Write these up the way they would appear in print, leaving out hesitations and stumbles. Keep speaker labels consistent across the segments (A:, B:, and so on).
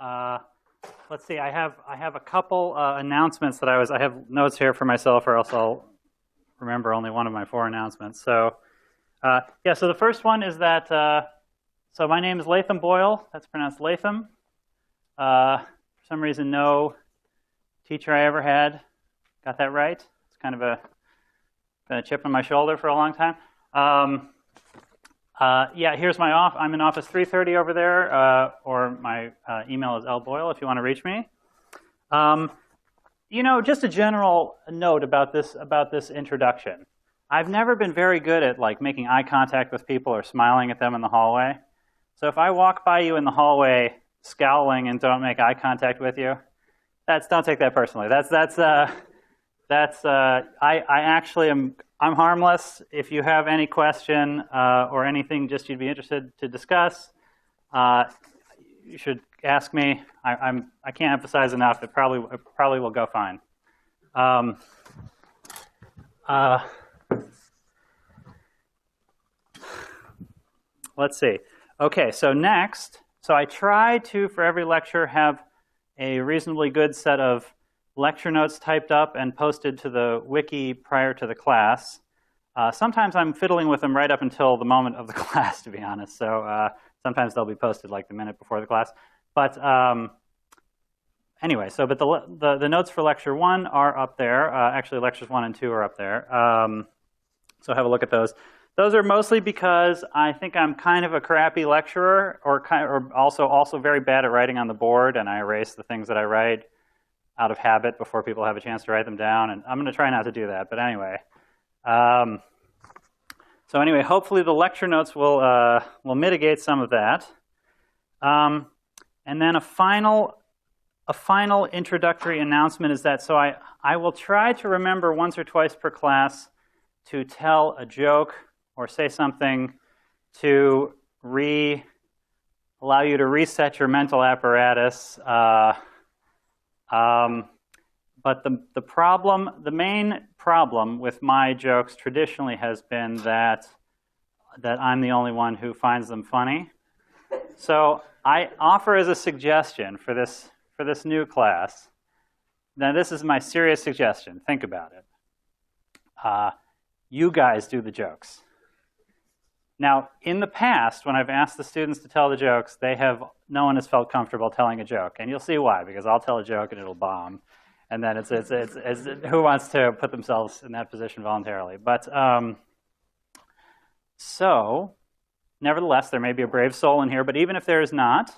A: let's see. I have a couple announcements that I have notes here for myself, or else I'll remember only one of my 4 announcements. So yeah. So the first one is that so my name is Latham Boyle. That's pronounced Latham. For some reason, no teacher I ever had got that right. It's kind of been a chip on my shoulder for a long time. Yeah, here's my I'm in office 330 over there, or my email is lboyle if you want to reach me. You know, just a general note about this introduction. I've never been very good at like making eye contact with people or smiling at them in the hallway. So if I walk by you in the hallway scowling and don't make eye contact with you, don't take that personally. I actually I'm harmless. If you have any question or anything just you'd be interested to discuss, you should ask me. I can't emphasize enough. It probably will go fine. Let's see. Okay, so next, I try to, for every lecture, have a reasonably good set of lecture notes typed up and posted to the wiki prior to the class. Sometimes I'm fiddling with them right up until the moment of the class, to be honest. So sometimes they'll be posted like the minute before the class. But anyway, but the notes for lecture 1 are up there. Actually, lectures 1 and 2 are up there. So have a look at those. Those are mostly because I think I'm kind of a crappy lecturer, or also very bad at writing on the board, and I erase the things that I write out of habit before people have a chance to write them down. And I'm going to try not to do that. But anyway. So anyway, hopefully the lecture notes will mitigate some of that. And then a final introductory announcement is that I will try to remember once or twice per class to tell a joke or say something to allow you to reset your mental apparatus. But the main problem with my jokes traditionally has been that I'm the only one who finds them funny. So I offer as a suggestion for this new class. Now this is my serious suggestion. Think about it. You guys do the jokes. Now, in the past, when I've asked the students to tell the jokes, no one has felt comfortable telling a joke, and you'll see why. Because I'll tell a joke and it'll bomb. And then it's who wants to put themselves in that position voluntarily? But so, nevertheless, there may be a brave soul in here. But even if there is not,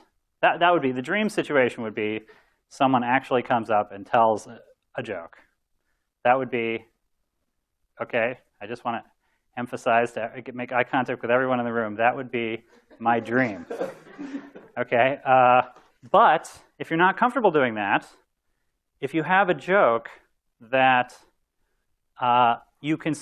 A: that would be the dream situation. Would be someone actually comes up and tells a joke. That would be okay. I just want to emphasize to make eye contact with everyone in the room. That would be my dream. Okay. But if you're not comfortable doing that, if you have a joke that you can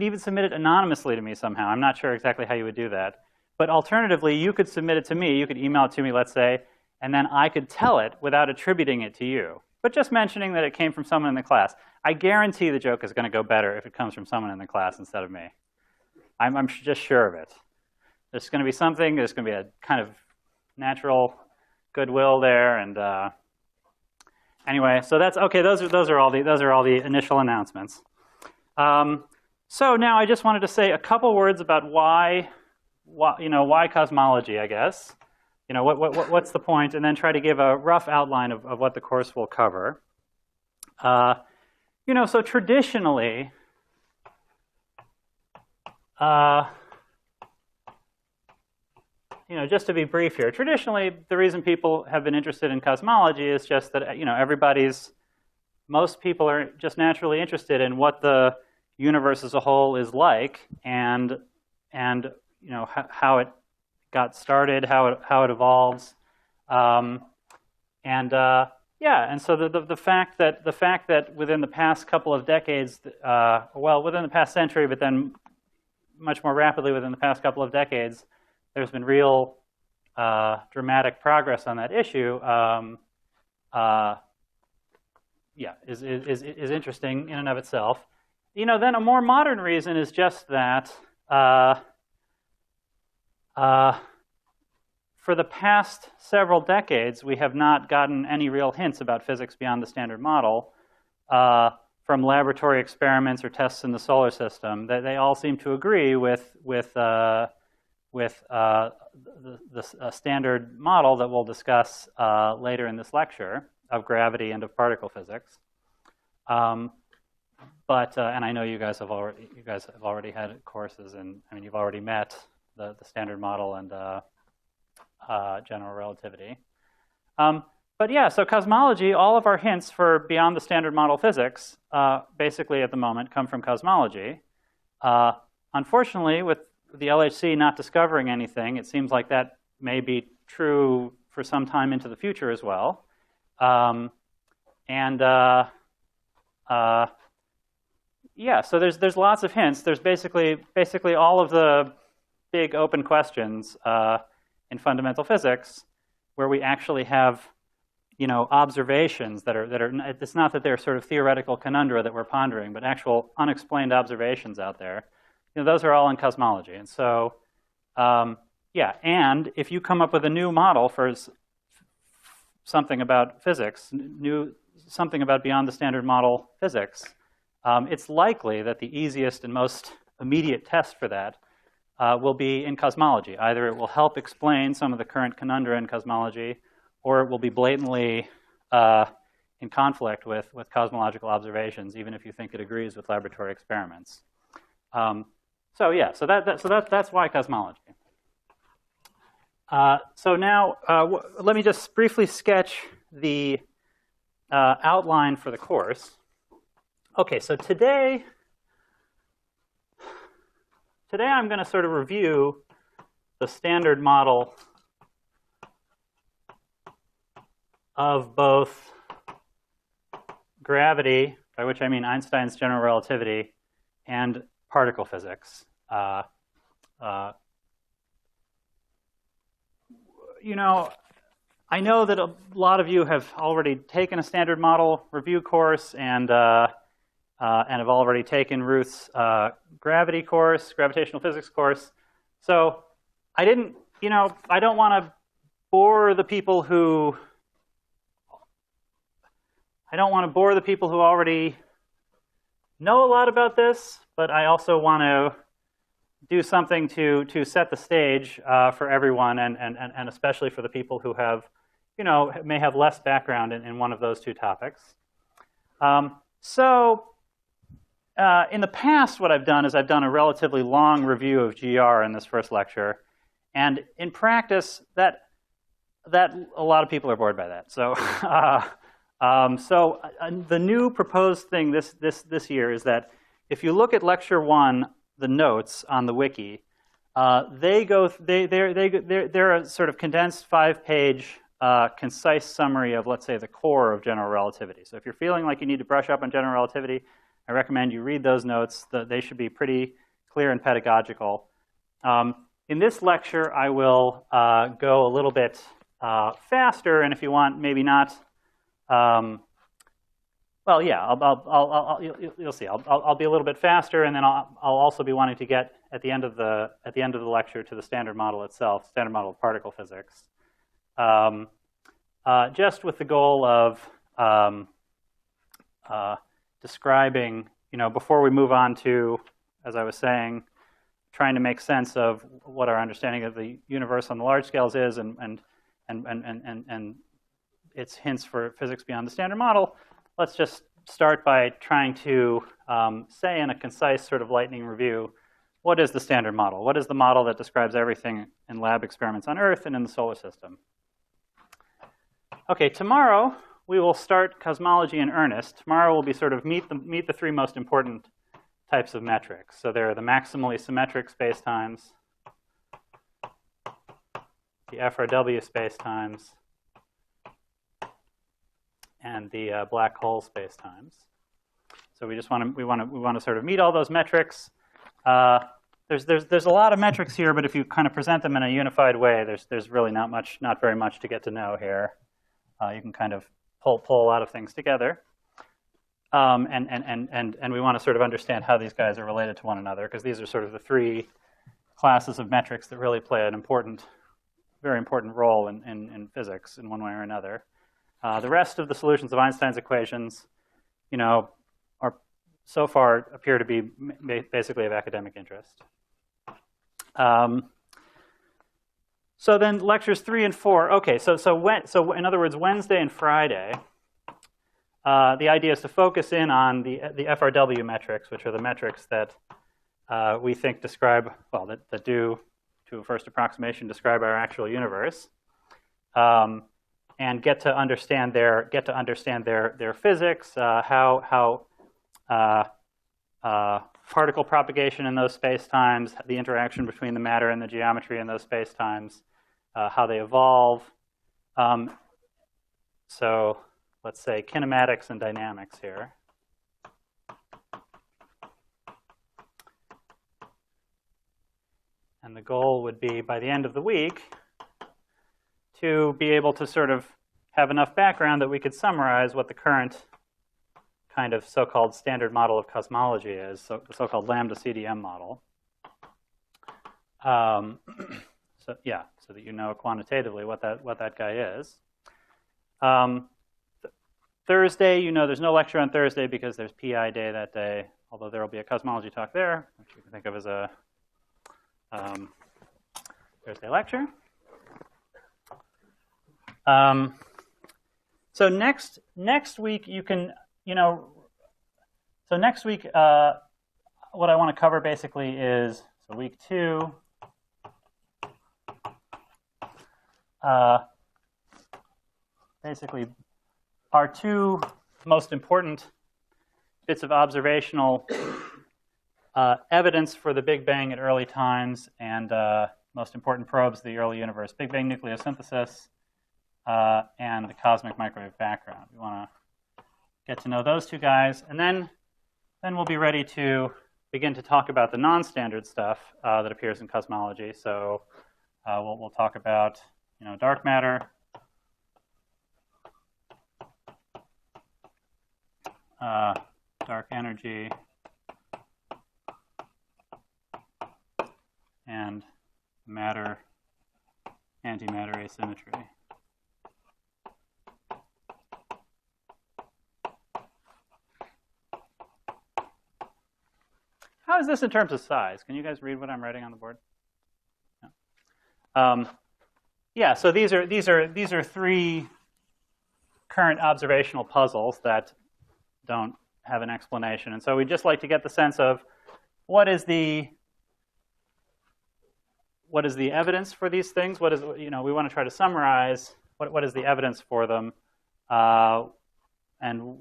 A: even submit it anonymously to me somehow. I'm not sure exactly how you would do that. But alternatively, you could submit it to me. You could email it to me, let's say, and then I could tell it without attributing it to you, but just mentioning that it came from someone in the class. I guarantee the joke is going to go better if it comes from someone in the class instead of me. I'm just sure of it. There's going to be something. There's going to be a kind of natural goodwill there, and anyway, so that's okay. Those are all the initial announcements. So now I just wanted to say a couple words about why cosmology, I guess. What's the point, and then try to give a rough outline of what the course will cover. So traditionally, just to be brief here, traditionally the reason people have been interested in cosmology is just that most people are just naturally interested in what the universe as a whole is like, and how it got started, how it evolves, and so the fact that within the past couple of decades, within the past century, but then much more rapidly within the past couple of decades, there's been real dramatic progress on that issue. Is interesting in and of itself. Then a more modern reason is for the past several decades, we have not gotten any real hints about physics beyond the Standard Model from laboratory experiments or tests in the solar system. They all seem to agree with the Standard Model that we'll discuss later in this lecture of gravity and of particle physics. And I know you guys have already had courses, and I mean you've already met the Standard Model and general relativity. But yeah, so cosmology, all of our hints for beyond the Standard Model physics, basically at the moment, come from cosmology. Unfortunately, with the LHC not discovering anything, it seems like that may be true for some time into the future as well. Yeah, so there's lots of hints. There's basically all of the big open questions in fundamental physics where we actually have, observations that are. It's not that they're sort of theoretical conundra that we're pondering, but actual unexplained observations out there. Those are all in cosmology. And so, yeah. And if you come up with a new model for something about physics, something about beyond the Standard Model physics, it's likely that the easiest and most immediate test for that will be in cosmology. Either it will help explain some of the current conundra in cosmology, or it will be blatantly in conflict with cosmological observations, even if you think it agrees with laboratory experiments. So yeah, so that's why cosmology. So now let me just briefly sketch the outline for the course. Okay, so today I'm going to sort of review the Standard Model of both gravity, by which I mean Einstein's general relativity, and particle physics. I know that a lot of you have already taken a Standard Model review course and have already taken Ruth's gravitational physics course. So I don't want to bore the people who already know a lot about this, but I also want to do something to set the stage for everyone, and especially for the people who have, may have less background in one of those two topics. In the past, what I've done is I've done a relatively long review of GR in this first lecture, and in practice, that a lot of people are bored by that. So, the new proposed thing this year is that if you look at lecture 1, the notes on the wiki, they're a sort of condensed 5-page concise summary of, let's say, the core of general relativity. So if you're feeling like you need to brush up on general relativity, I recommend you read those notes. They should be pretty clear and pedagogical. In this lecture, I will go a little bit faster, and if you want, maybe not. Well, yeah, you'll see. I'll be a little bit faster, and then I'll also be wanting to get at the end of the lecture to the Standard Model itself, Standard Model of particle physics, just with the goal of describing, before we move on to, as I was saying, trying to make sense of what our understanding of the universe on the large scales is, and its hints for physics beyond the Standard Model. Let's just start by trying to say in a concise sort of lightning review, what is the Standard Model? What is the model that describes everything in lab experiments on Earth and in the solar system? Okay, tomorrow we will start cosmology in earnest. Tomorrow we'll be sort of meet the three most important types of metrics. So there are the maximally symmetric spacetimes, the FRW spacetimes, and the black hole spacetimes. So we want to sort of meet all those metrics. There's a lot of metrics here, but if you kind of present them in a unified way, there's really not very much to get to know here. You can kind of pull a lot of things together, and we want to sort of understand how these guys are related to one another, because these are sort of the three classes of metrics that really play an important very important role in physics in one way or another. The rest of the solutions of Einstein's equations, are so far appear to be basically of academic interest. So then lectures 3 and 4. Okay, so in other words, Wednesday and Friday, the idea is to focus in on the FRW metrics, which are the metrics that we think describe, well, that do, to a first approximation, describe our actual universe, and get to understand their physics, how particle propagation in those spacetimes, the interaction between the matter and the geometry in those spacetimes, how they evolve. So let's say kinematics and dynamics here. And the goal would be, by the end of the week, to be able to sort of have enough background that we could summarize what the current kind of so-called standard model of cosmology is, the so-called lambda CDM model. So that you know quantitatively what that guy is. Thursday, there's no lecture on Thursday because there's PI day that day, although there will be a cosmology talk there, which you can think of as a Thursday lecture. So next week you can, so next week what I want to cover basically is, so week 2, basically our 2 most important bits of observational evidence for the Big Bang at early times and most important probes of the early universe: Big Bang nucleosynthesis and the cosmic microwave background. We want to get to know those 2 guys, and then we'll be ready to begin to talk about the non-standard stuff that appears in cosmology. So we'll talk about dark matter, dark energy, and matter antimatter asymmetry. How is this in terms of size? Can you guys read what I'm writing on the board? Yeah. So these are 3 current observational puzzles that don't have an explanation, and so we'd just like to get the sense of what is the evidence for these things. What is we want to try to summarize what is the evidence for them, and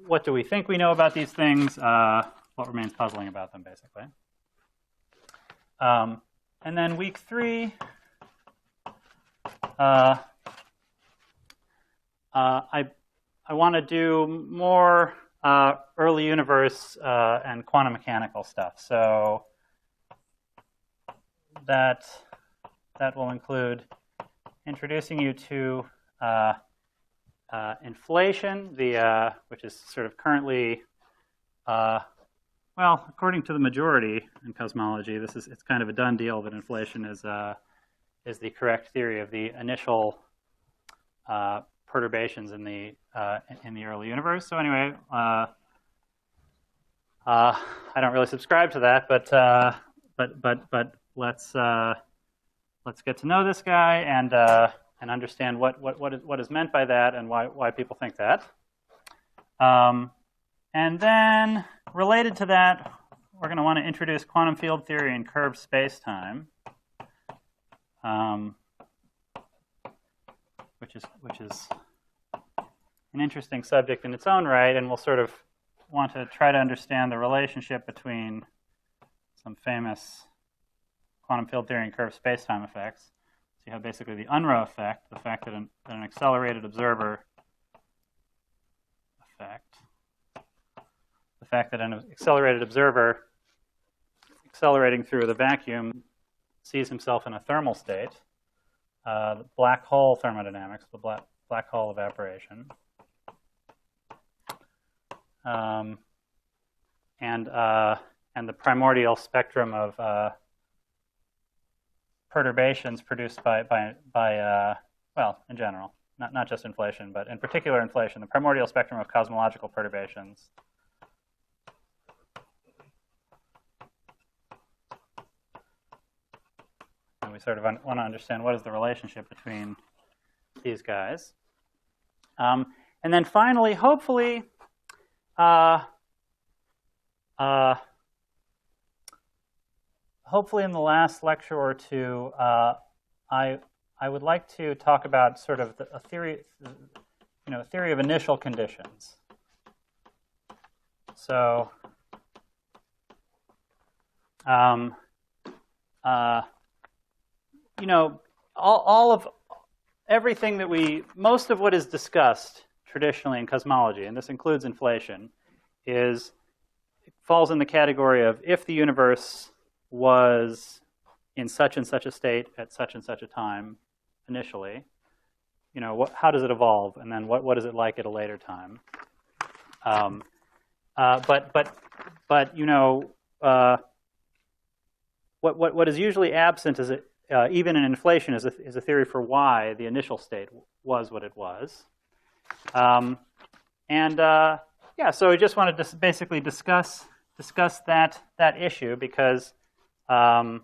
A: what do we think we know about these things? What remains puzzling about them, basically. And then week 3, I want to do more early universe and quantum mechanical stuff. So that will include introducing you to inflation, which is sort of currently, well, according to the majority in cosmology, it's kind of a done deal that inflation is the correct theory of the initial perturbations in the early universe. So anyway, I don't really subscribe to that, but let's get to know this guy and understand what is meant by that and why people think that. And then related to that, we're going to want to introduce quantum field theory in curved space-time, which is an interesting subject in its own right, and we'll sort of want to try to understand the relationship between some famous quantum field theory and curved space-time effects. So you have basically the Unruh effect, the fact that an accelerated observer accelerating through the vacuum sees himself in a thermal state, the black hole thermodynamics, the black hole evaporation, and the primordial spectrum of perturbations produced by well, in general, not just inflation, but in particular inflation, the primordial spectrum of cosmological perturbations. And we sort of want to understand what is the relationship between these guys. And then finally, hopefully, hopefully in the last lecture or two, I would like to talk about sort of a theory, a theory of initial conditions. So, all of everything that most of what is discussed traditionally in cosmology, and this includes inflation, falls in the category of if the universe was in such and such a state at such and such a time initially, how does it evolve, and then what is it like at a later time? What is usually absent is even in inflation is a theory for why the initial state was what it was. Yeah, so I just wanted to basically discuss that issue because, well,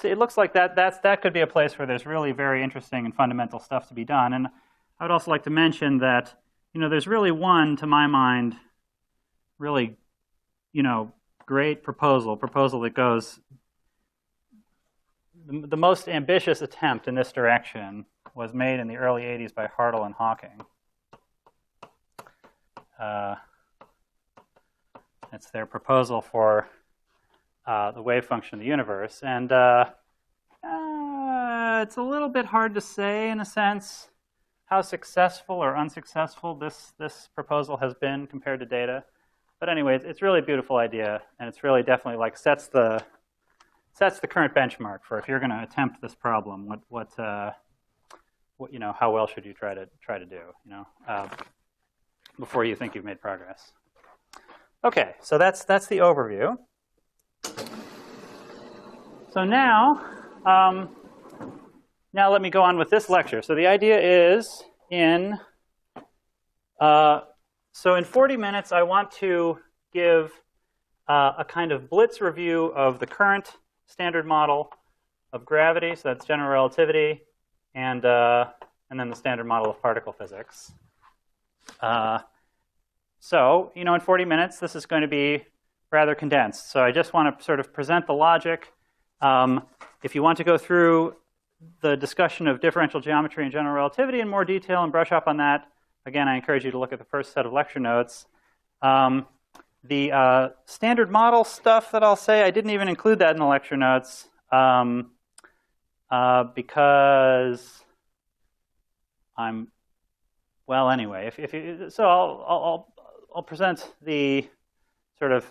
A: it looks like that could be a place where there's really very interesting and fundamental stuff to be done. And I would also like to mention that there's really one, to my mind, really great proposal that goes. The most ambitious attempt in this direction was made in the early 80s by Hartle and Hawking. It's their proposal for the wave function of the universe. And it's a little bit hard to say, in a sense, how successful or unsuccessful this proposal has been compared to data. But anyway, it's really a beautiful idea, and it's really definitely sets the current benchmark for if you're going to attempt this problem. How well should you try to do? Before you think you've made progress. Okay, so that's the overview. So now let me go on with this lecture. So the idea is in 40 minutes, I want to give a kind of blitz review of the current standard model of gravity, so that's general relativity, and then the standard model of particle physics. So, in 40 minutes, this is going to be rather condensed. So I just want to sort of present the logic. If you want to go through the discussion of differential geometry and general relativity in more detail and brush up on that, again, I encourage you to look at the first set of lecture notes. The standard model stuff that I'll say, I didn't even include that in the lecture notes because anyway, I'll present the sort of,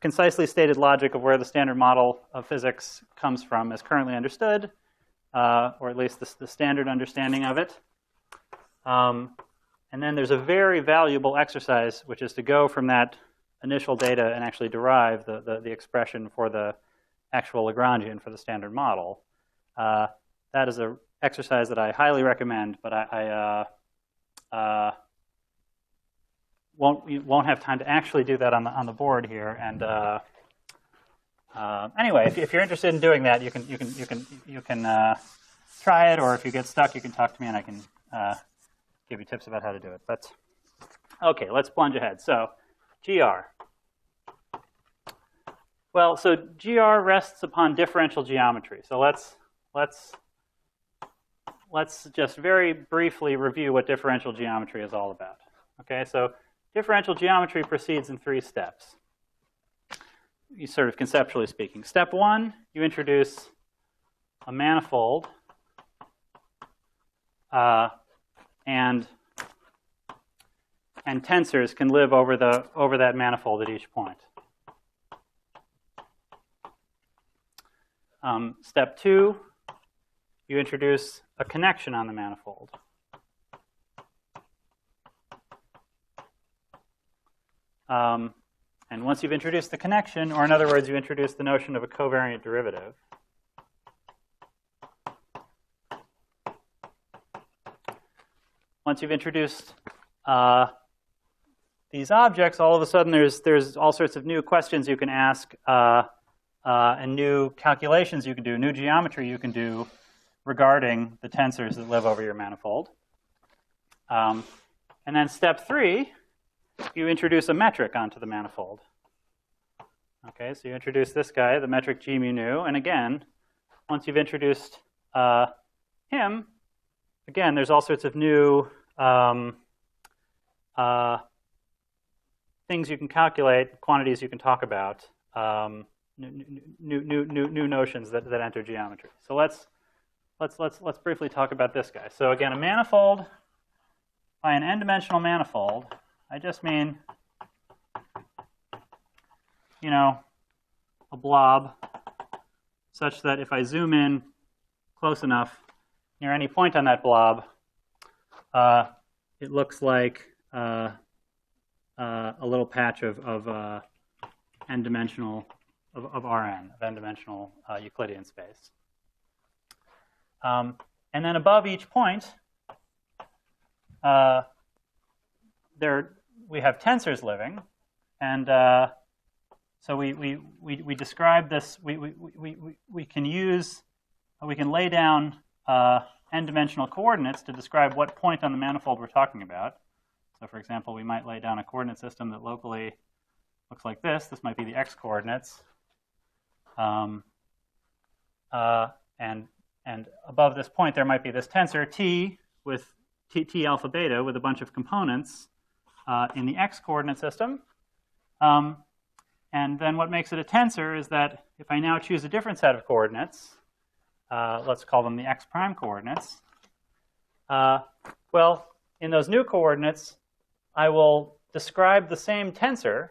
A: concisely stated logic of where the standard model of physics comes from as currently understood, or at least the standard understanding of it. And then there's a very valuable exercise, which is to go from that initial data and actually derive the expression for the actual Lagrangian for the standard model. That is an exercise that I highly recommend, but I won't have time to actually do that on the board here. And anyway, if you're interested in doing that, you can try it, or if you get stuck, you can talk to me, and I can give you tips about how to do it. But okay, let's plunge ahead. So, GR. Well, so GR rests upon differential geometry. So let's just very briefly review what differential geometry is all about. Okay, so differential geometry proceeds in 3 steps, sort of conceptually speaking. Step 1, you introduce a manifold, and tensors can live over that manifold at each point. Step 2, you introduce a connection on the manifold. And once you've introduced the connection, or in other words, you introduce the notion of a covariant derivative, once you've introduced these objects, all of a sudden there's all sorts of new questions you can ask and new calculations you can do, new geometry you can do regarding the tensors that live over your manifold. And then step 3, you introduce a metric onto the manifold. Okay, so you introduce this guy, the metric G mu nu, and again, once you've introduced him, again, there's all sorts of new things you can calculate, quantities you can talk about, new notions that enter geometry. So let's briefly talk about this guy. So again, a manifold, by an n-dimensional manifold, I just mean, you know, a blob such that if I zoom in close enough near any point on that blob, it looks like a little patch of n-dimensional, of Rn, of n-dimensional Euclidean space. And then above each point, we have tensors living, and so we describe this. We can lay down n-dimensional coordinates to describe what point on the manifold we're talking about. So, for example, we might lay down a coordinate system that locally looks like this. This might be the x coordinates, and above this point there might be this tensor T with T alpha beta with a bunch of components in the x coordinate system. And then what makes it a tensor is that if I now choose a different set of coordinates, let's call them the x prime coordinates, well, in those new coordinates, I will describe the same tensor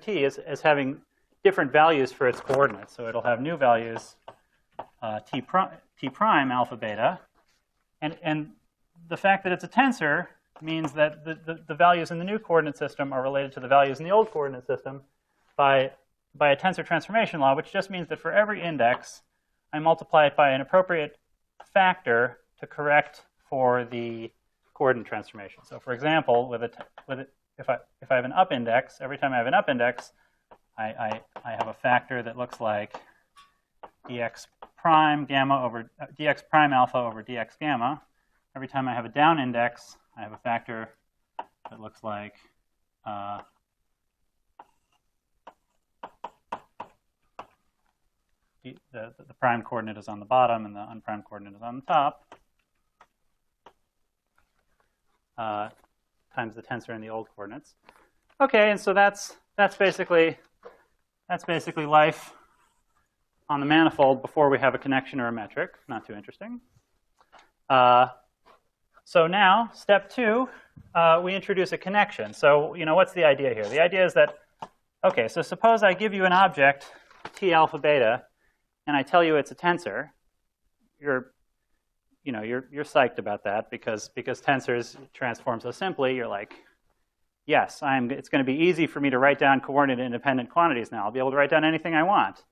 A: T as having different values for its coordinates. So it'll have new values, T prime alpha beta. And the fact that it's a tensor means that the values in the new coordinate system are related to the values in the old coordinate system by a tensor transformation law, which just means that for every index, I multiply it by an appropriate factor to correct for the coordinate transformation. So, for example, if I have an up index, every time I have an up index, I have a factor that looks like dx prime gamma over dx prime alpha over dx gamma. Every time I have a down index, I have a factor that looks like the prime coordinate is on the bottom and the unprime coordinate is on the top, times the tensor in the old coordinates. Okay, and so that's basically life on the manifold before we have a connection or a metric. Not too interesting. So now, step 2, we introduce a connection. So, you know, what's the idea here? The idea is that, okay, so suppose I give you an object, T alpha beta, and I tell you it's a tensor. You're psyched about that because tensors transform so simply. You're like, yes, it's going to be easy for me to write down coordinate-independent quantities now. I'll be able to write down anything I want.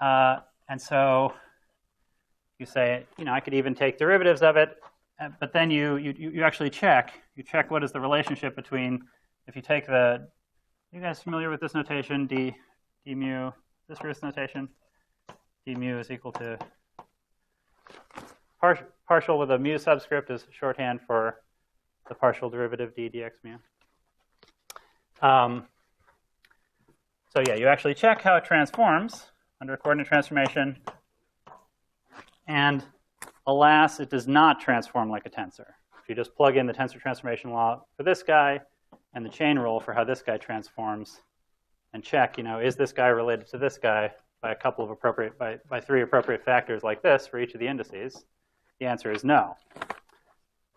A: And so you say, I could even take derivatives of it, but then you actually check. You check what is the relationship between, if you take are you guys familiar with this notation, d mu, this Routh notation? D mu is equal to, partial with a mu subscript is shorthand for the partial derivative d dx mu. So yeah, you actually check how it transforms under a coordinate transformation. And alas, it does not transform like a tensor. If you just plug in the tensor transformation law for this guy and the chain rule for how this guy transforms and check, is this guy related to this guy by by 3 appropriate factors like this for each of the indices, the answer is no.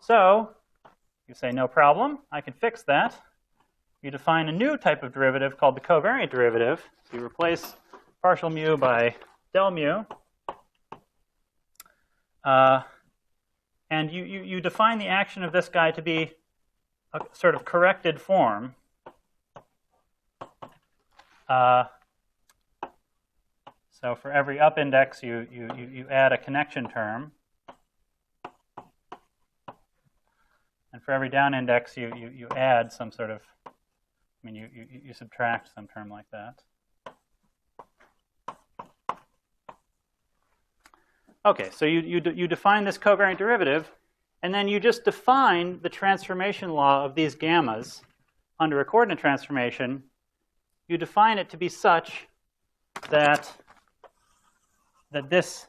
A: So you say, no problem, I can fix that. You define a new type of derivative called the covariant derivative. So you replace partial mu by del mu. And you define the action of this guy to be a sort of corrected form. So for every up index, you add a connection term. And for every down index, you add some sort of, I mean, you subtract some term like that. Okay, so you define this covariant derivative, and then you just define the transformation law of these gammas under a coordinate transformation. You define it to be such that this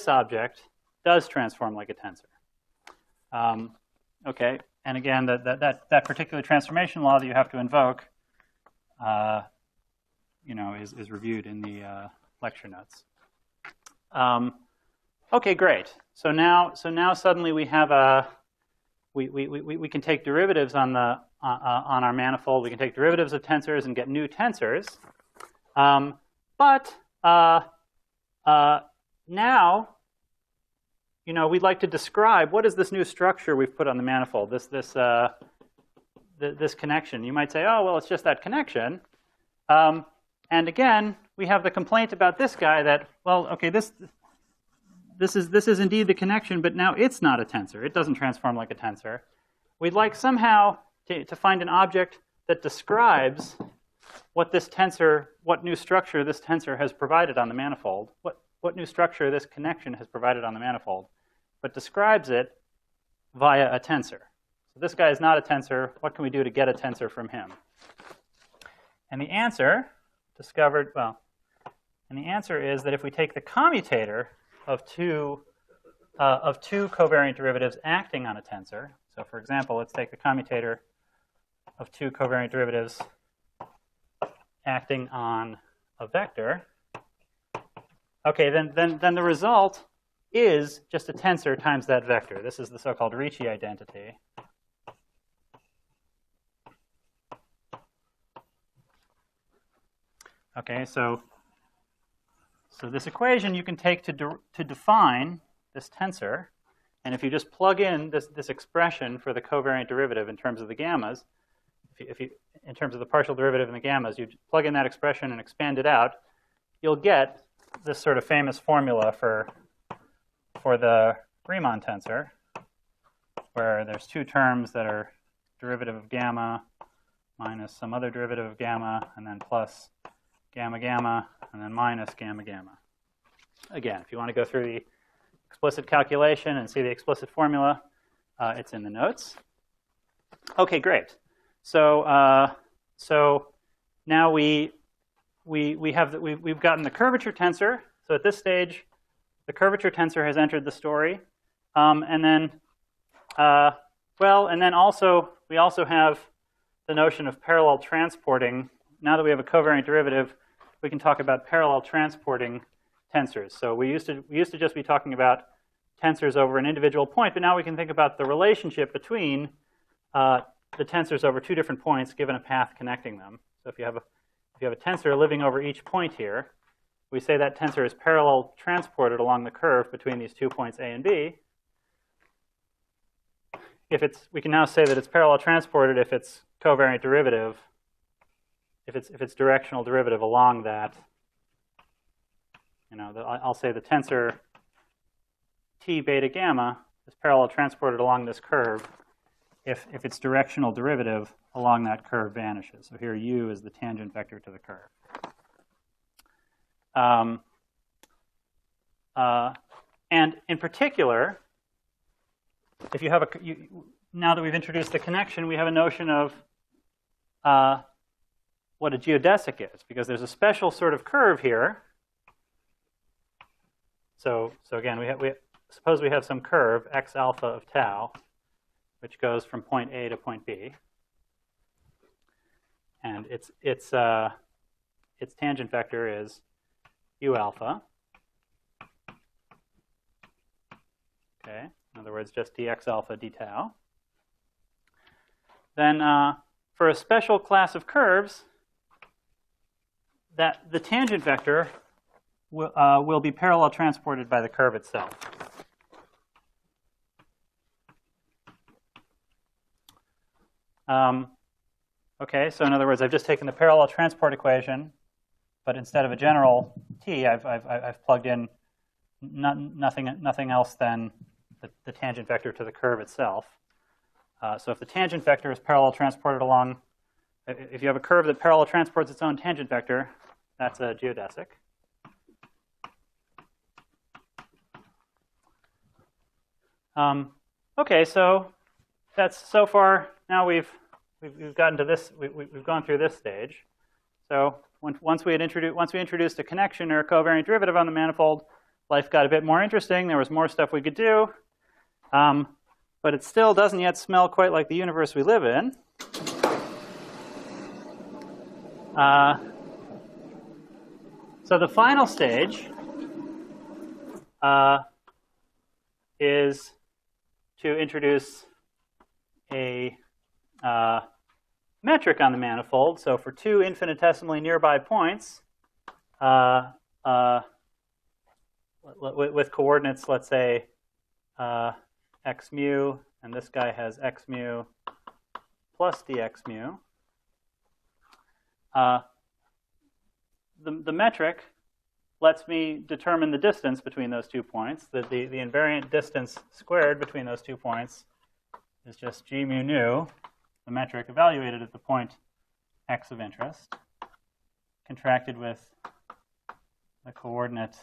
A: object does transform like a tensor. Okay, and again, that particular transformation law that you have to invoke, is reviewed in the lecture notes. Okay, great. So now suddenly we have we can take derivatives on our manifold. We can take derivatives of tensors and get new tensors. But now, we'd like to describe what is this new structure we've put on the manifold. This connection. You might say, oh well, it's just that connection. And again, we have the complaint about this guy that, well, okay, this is indeed the connection, but now it's not a tensor. It doesn't transform like a tensor. We'd like somehow to find an object that describes what new structure this tensor has provided on the manifold, what new structure this connection has provided on the manifold, but describes it via a tensor. So this guy is not a tensor. What can we do to get a tensor from him? And the answer is that if we take the commutator of two covariant derivatives acting on a tensor. So for example, let's take the commutator of two covariant derivatives acting on a vector. Okay, then the result is just a tensor times that vector. This is the so-called Ricci identity. Okay, so this equation you can take to define this tensor, and if you just plug in this expression for the covariant derivative in terms of the gammas, in terms of the partial derivative in the gammas, you plug in that expression and expand it out, you'll get this sort of famous formula for the Riemann tensor, where there's two terms that are derivative of gamma minus some other derivative of gamma, and then plus gamma gamma, and then minus gamma gamma. Again, if you want to go through the explicit calculation and see the explicit formula, it's in the notes. Okay, great. So now we've gotten the curvature tensor. So at this stage, the curvature tensor has entered the story, and then we also have the notion of parallel transporting. Now that we have a covariant derivative, we can talk about parallel transporting tensors. So we used to just be talking about tensors over an individual point, but now we can think about the relationship between the tensors over two different points given a path connecting them. So if you have a tensor living over each point here, we say that tensor is parallel transported along the curve between these 2 points A and B. We can now say that it's parallel transported if its covariant derivative, if its directional derivative along that. I'll say the tensor T beta gamma is parallel transported along this curve if its directional derivative along that curve vanishes. So here U is the tangent vector to the curve. And in particular, if you have now that we've introduced the connection, we have a notion of what a geodesic is, because there's a special sort of curve here. So again, suppose we have some curve x alpha of tau, which goes from point A to point B, and its tangent vector is u alpha. Okay, in other words, just dx alpha d tau. Then for a special class of curves, that the tangent vector will be parallel transported by the curve itself. Okay, so in other words, I've just taken the parallel transport equation, but instead of a general t, I've plugged in nothing else than the tangent vector to the curve itself. So if the tangent vector is parallel transported along, if you have a curve that parallel transports its own tangent vector, that's a geodesic. Okay, so that's so far. Now we've gotten to this. We've gone through this stage. So once we introduced a connection or a covariant derivative on the manifold, life got a bit more interesting. There was more stuff we could do, but it still doesn't yet smell quite like the universe we live in. So the final stage is to introduce a metric on the manifold. So for two infinitesimally nearby points with coordinates, let's say x mu, and this guy has x mu plus dx mu. The metric lets me determine the distance between those 2 points. The invariant distance squared between those 2 points is just g mu nu, the metric evaluated at the point x of interest, contracted with the coordinate,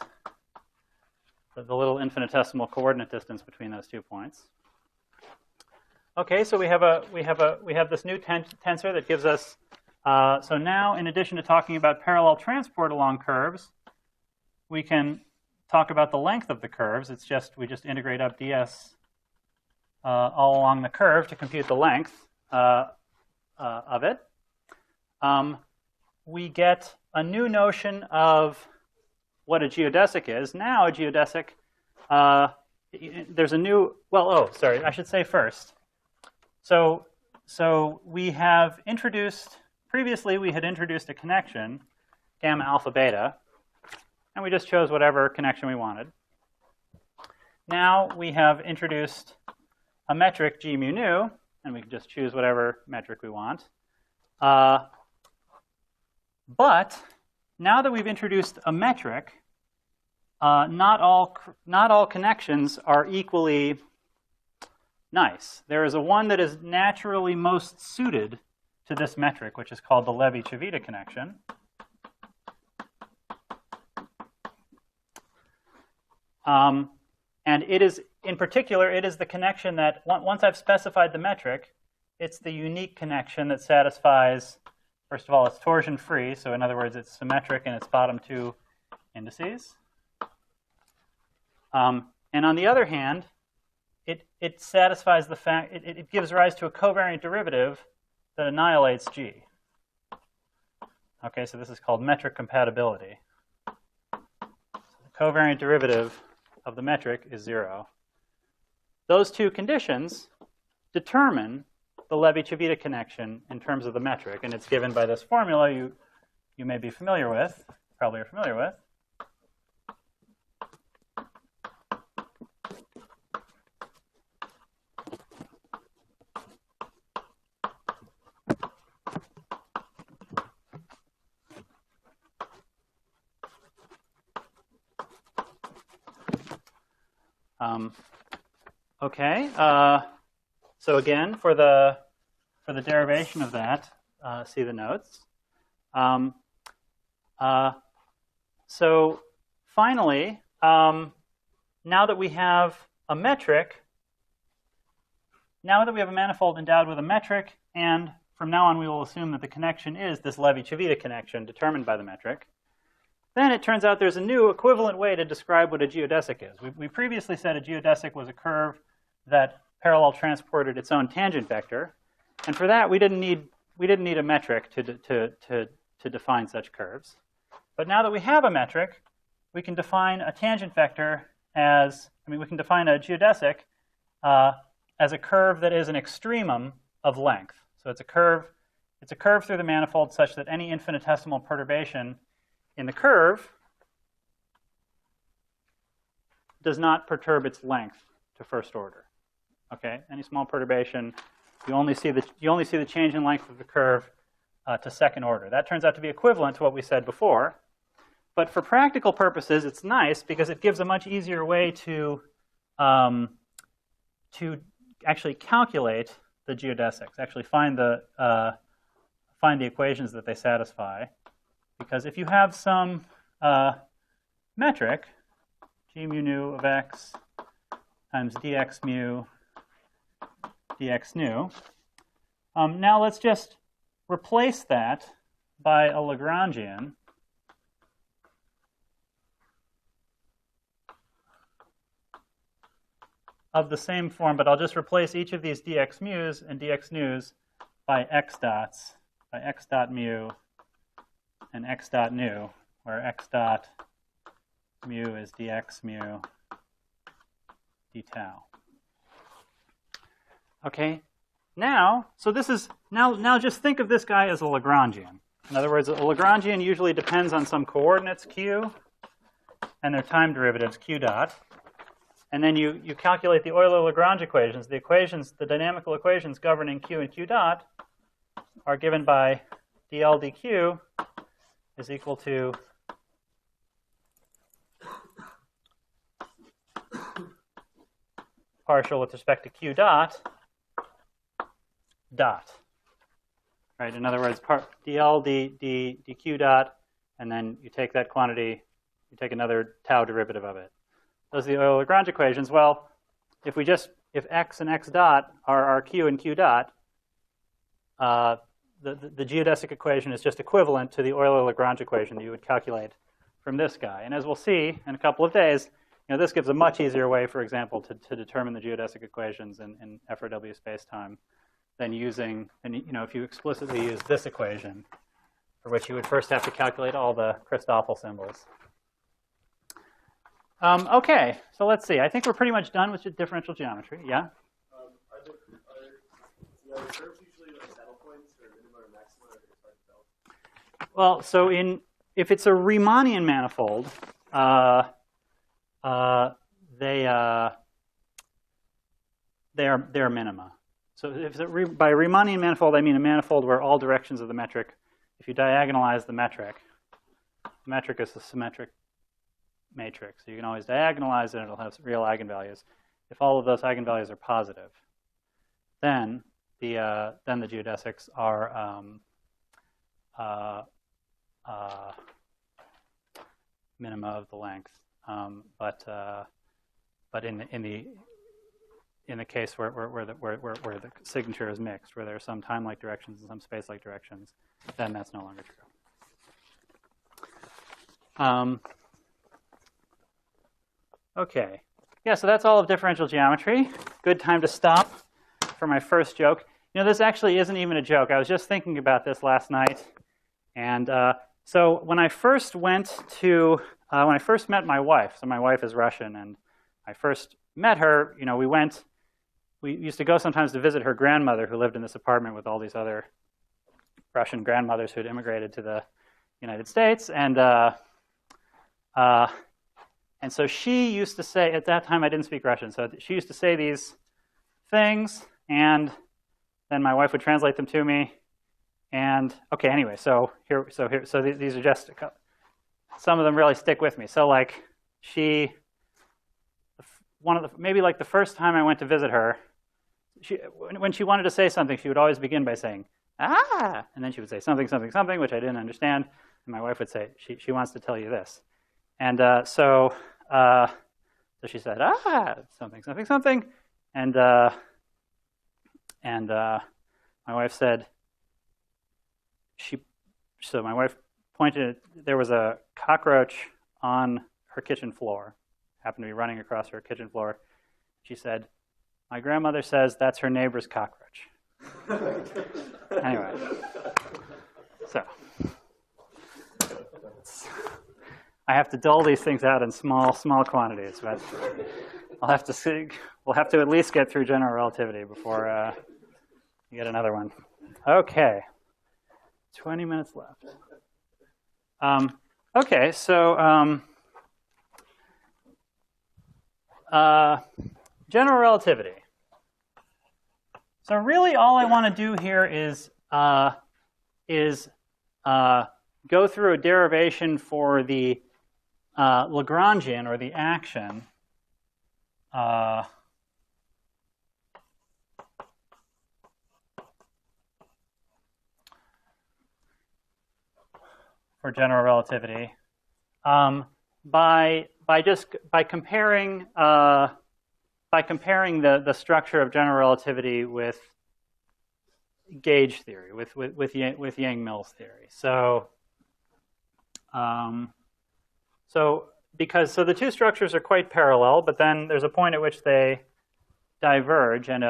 A: the little infinitesimal coordinate distance between those 2 points. Okay, so we have this new tensor that gives us. So now, in addition to talking about parallel transport along curves, we can talk about the length of the curves. It's just we just integrate up ds all along the curve to compute the length of it. We get a new notion of what a geodesic is. Now a geodesic, there's a new, sorry, I should say first. So we have introduced, previously we had introduced a connection, gamma alpha beta, and we just chose whatever connection we wanted. Now we have introduced a metric g mu nu, and we can just choose whatever metric we want. But now that we've introduced a metric, not all connections are equally nice. There is a one that is naturally most suited to this metric, which is called the Levi-Civita connection. And it is, in particular, it is the connection that, once I've specified the metric, it's the unique connection that satisfies, first of all, it's torsion-free. So in other words, it's symmetric in its bottom two indices. And on the other hand, it satisfies the fact, it gives rise to a covariant derivative that annihilates G. Okay, so this is called metric compatibility. So the covariant derivative of the metric is 0. Those two conditions determine the Levi-Civita connection in terms of the metric, and it's given by this formula you may be familiar with, probably are familiar with. Okay, so again, for the derivation of that, see the notes. So finally, now that we have a metric, now that we have a manifold endowed with a metric, and from now on we will assume that the connection is this Levi-Civita connection determined by the metric, then it turns out there's a new equivalent way to describe what a geodesic is. We previously said a geodesic was a curve that parallel transported its own tangent vector, and for that we didn't need a metric to define such curves. But now that we have a metric, we can define a tangent vector as, we can define a geodesic as a curve that is an extremum of length. So it's a curve through the manifold such that any infinitesimal perturbation in the curve does not perturb its length to first order. Okay, any small perturbation You only see the change in length of the curve to second order. That turns out to be equivalent to what we said before. But for practical purposes, it's nice because it gives a much easier way to actually calculate the geodesics, actually find the equations that they satisfy. Because if you have some metric, g mu nu of x times dx mu dx nu, now let's just replace that by a Lagrangian of the same form, but I'll just replace each of these dx mu's and dx nu's by x dots, by x dot mu and x dot nu, where x dot mu is dx mu d tau. Okay, now, so this is, now just think of this guy as a Lagrangian. In other words, a Lagrangian usually depends on some coordinates q and their time derivatives q dot. And then you calculate the Euler-Lagrange equations. The dynamical equations governing q and q dot are given by dl dq is equal to partial with respect to q dot, right? In other words, dl dq dot, and then you take that quantity, you take another tau derivative of it. Those are the Euler-Lagrange equations. Well, if x and x dot are our q and q dot, the geodesic equation is just equivalent to the Euler-Lagrange equation that you would calculate from this guy. And as we'll see in a couple of days, this gives a much easier way, for example, to determine the geodesic equations in FRW spacetime than using, if you explicitly use this equation, for which you would first have to calculate all the Christoffel symbols. Okay, so let's see. I think we're pretty much done with differential geometry. Yeah?
B: Are the curves usually like saddle points or minima or maxima, or it's hard to tell?
A: Well, so if it's a Riemannian manifold, they are minima. So if by Riemannian manifold, I mean a manifold where all directions of the metric, if you diagonalize the metric is a symmetric matrix. So you can always diagonalize it, and it'll have real eigenvalues. If all of those eigenvalues are positive, then the geodesics are minima of the length. But in the case where the signature is mixed, where there are some time-like directions and some space-like directions, then that's no longer true. Okay. Yeah, so that's all of differential geometry. Good time to stop for my first joke. This actually isn't even a joke. I was just thinking about this last night. And so when I first met my wife, so my wife is Russian, and I first met her, we used to go sometimes to visit her grandmother, who lived in this apartment with all these other Russian grandmothers who had immigrated to the United States. And so she used to say, at that time I didn't speak Russian, so she used to say these things, and then my wife would translate them to me. And okay, anyway, so these are just some of them really stick with me. So like maybe like the first time I went to visit her, when she wanted to say something, she would always begin by saying, ah, and then she would say something, something, something, which I didn't understand. And my wife would say, she wants to tell you this. And so she said, ah, something, something, something. And my wife said, so my wife pointed, there was a cockroach on her kitchen floor, happened to be running across her kitchen floor. She said, my grandmother says that's her neighbor's cockroach. Anyway, so I have to dole these things out in small quantities, but we'll have to at least get through general relativity before you get another one. Okay, 20 minutes left. Okay, so general relativity. So really all I want to do here is go through a derivation for the Lagrangian, or the action, for general relativity, by comparing the structure of general relativity with gauge theory, with Yang-Mills theory. So the two structures are quite parallel, but then there's a point at which they diverge, and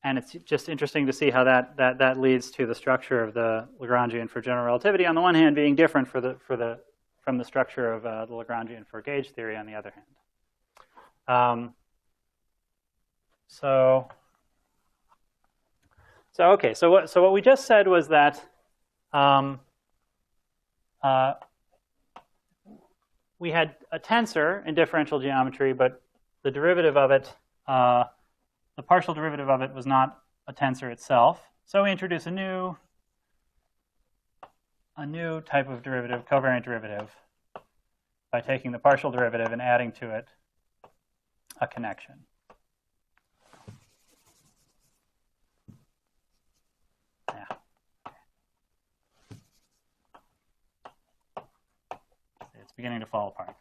A: it's just interesting to see how that leads to the structure of the Lagrangian for general relativity on the one hand being different from the structure of the Lagrangian for gauge theory on the other hand. So what we just said was that we had a tensor in differential geometry, but the derivative of it, the partial derivative of it, was not a tensor itself. So we introduce a new type of derivative, covariant derivative, by taking the partial derivative and adding to it a connection. Yeah. It's beginning to fall apart.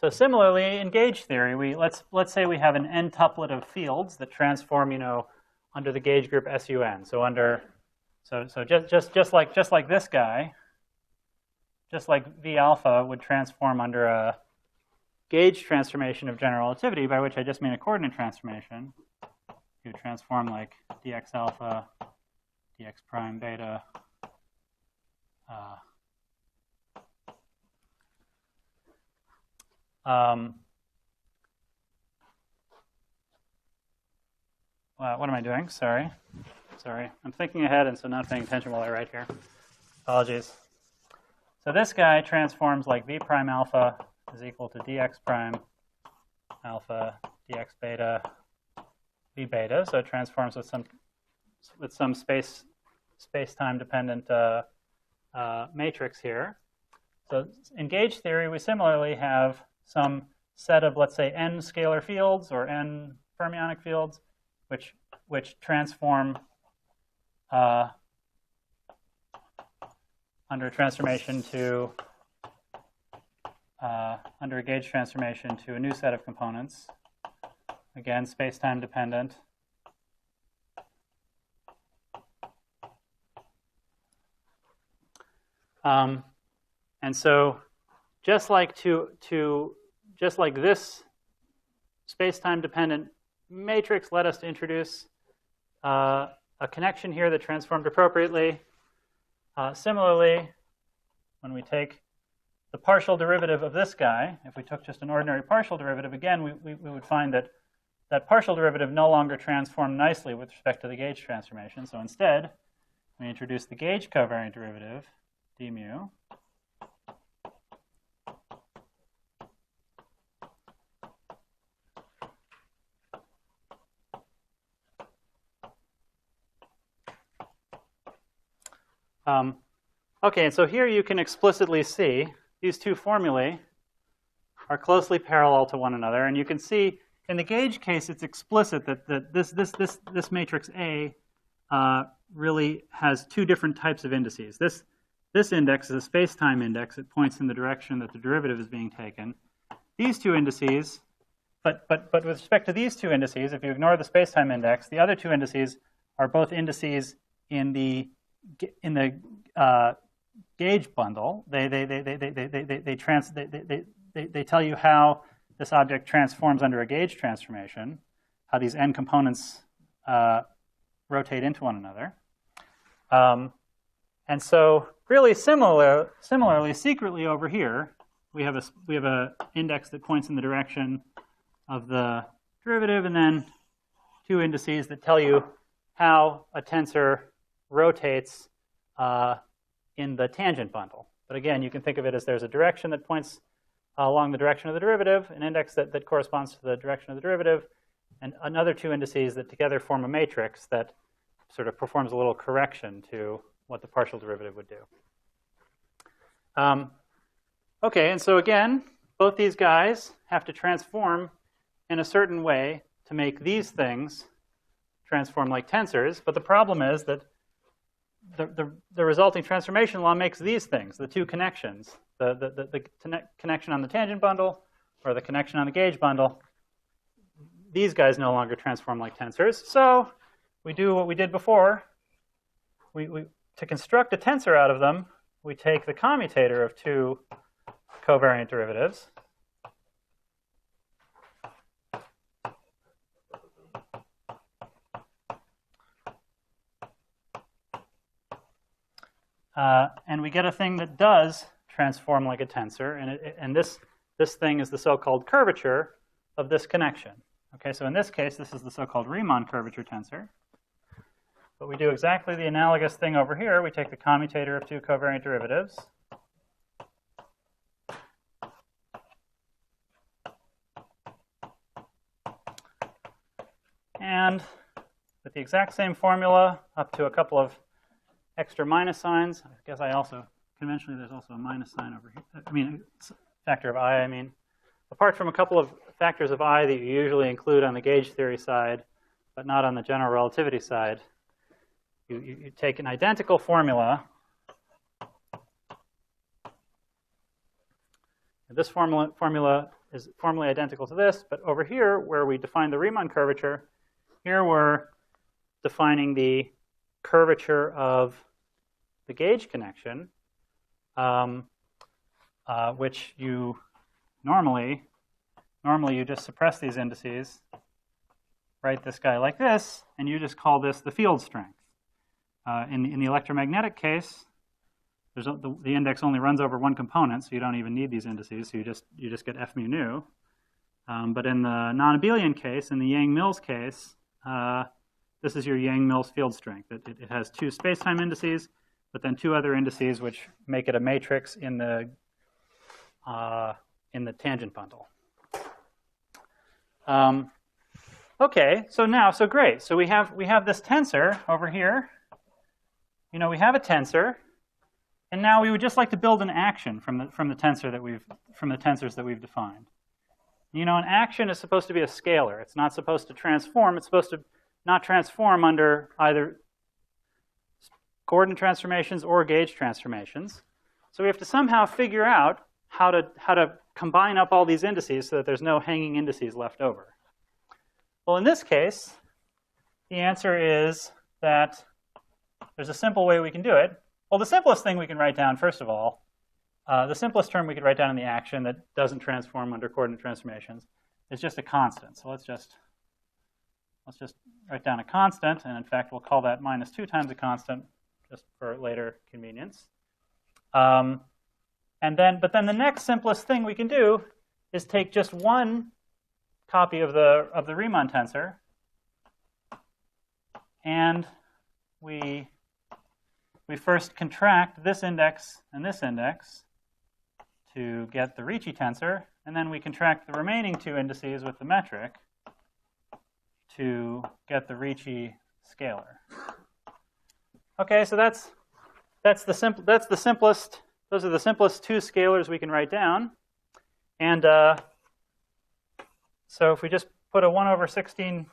A: So similarly, in gauge theory, let's say we have an n-tuplet of fields that transform, under the gauge group SUN. So just like this guy, just like V alpha would transform under a gauge transformation of general relativity, by which I just mean a coordinate transformation. You would transform like dx alpha, dx prime beta, what am I doing? Sorry. I'm thinking ahead, and so not paying attention while I write here. Apologies. So this guy transforms like V prime alpha is equal to dx prime alpha dx beta V beta. So it transforms with some space-time dependent matrix here. So in gauge theory, we similarly have some set of, let's say, n scalar fields or n fermionic fields, which transform under a transformation to under a gauge transformation to a new set of components. Again, space-time dependent. And so, just like this space-time dependent matrix led us to introduce a connection here that transformed appropriately. Similarly, when we take the partial derivative of this guy, if we took just an ordinary partial derivative, again, we would find that that partial derivative no longer transformed nicely with respect to the gauge transformation. So instead, we introduce the gauge covariant derivative, d mu. Okay, and so here you can explicitly see these two formulae are closely parallel to one another, and you can see in the gauge case it's explicit that this matrix A really has two different types of indices. This index is a space-time index. It points in the direction that the derivative is being taken. These two indices, but with respect to these two indices, if you ignore the space-time index, the other two indices are both indices in the gauge bundle. They tell you how this object transforms under a gauge transformation, how these n components rotate into one another. And so, really similarly, secretly over here, we have a index that points in the direction of the derivative, and then two indices that tell you how a tensor rotates in the tangent bundle. But again, you can think of it as there's a direction that points along the direction of the derivative, an index that corresponds to the direction of the derivative, and another two indices that together form a matrix that sort of performs a little correction to what the partial derivative would do. Okay, and so again, both these guys have to transform in a certain way to make these things transform like tensors. But the problem is that the resulting transformation law makes these things, the two connections, the connection on the tangent bundle or the connection on the gauge bundle, these guys no longer transform like tensors. So we do what we did before. To construct a tensor out of them, we take the commutator of two covariant derivatives. And we get a thing that does transform like a tensor, and this thing is the so-called curvature of this connection. Okay, so in this case, this is the so-called Riemann curvature tensor. But we do exactly the analogous thing over here. We take the commutator of two covariant derivatives. And with the exact same formula, up to a couple of extra minus signs. I guess conventionally, there's also a minus sign over here. I mean, factor of I, apart from a couple of factors of I that you usually include on the gauge theory side, but not on the general relativity side, you take an identical formula. And this formula is formally identical to this, but over here, where we define the Riemann curvature, here we're defining the curvature of the gauge connection, which you normally you just suppress these indices, write this guy like this, and you just call this the field strength. In the electromagnetic case, the index only runs over one component, so you don't even need these indices. So you just get F mu nu. But in the non-abelian case, in the Yang-Mills case, this is your Yang-Mills field strength. It has two space-time indices, but then two other indices which make it a matrix in the tangent bundle. Okay, so great. So we have this tensor over here. We have a tensor, and now we would just like to build an action from the tensors that we've defined. An action is supposed to be a scalar. It's not supposed to transform. It's supposed to not transform under either coordinate transformations or gauge transformations. So we have to somehow figure out how to combine up all these indices so that there's no hanging indices left over. Well, in this case, the answer is that there's a simple way we can do it. Well, the simplest thing we can write down, first of all, the simplest term we could write down in the action that doesn't transform under coordinate transformations is just a constant. So let's just write down a constant, and in fact, we'll call that minus 2 times a constant just for later convenience. But then the next simplest thing we can do is take just one copy of the Riemann tensor, and we first contract this index and this index to get the Ricci tensor, and then we contract the remaining two indices with the metric to get the Ricci scalar. Okay, so that's the simplest. Those are the simplest two scalars we can write down. And so if we just put a 1 over 16,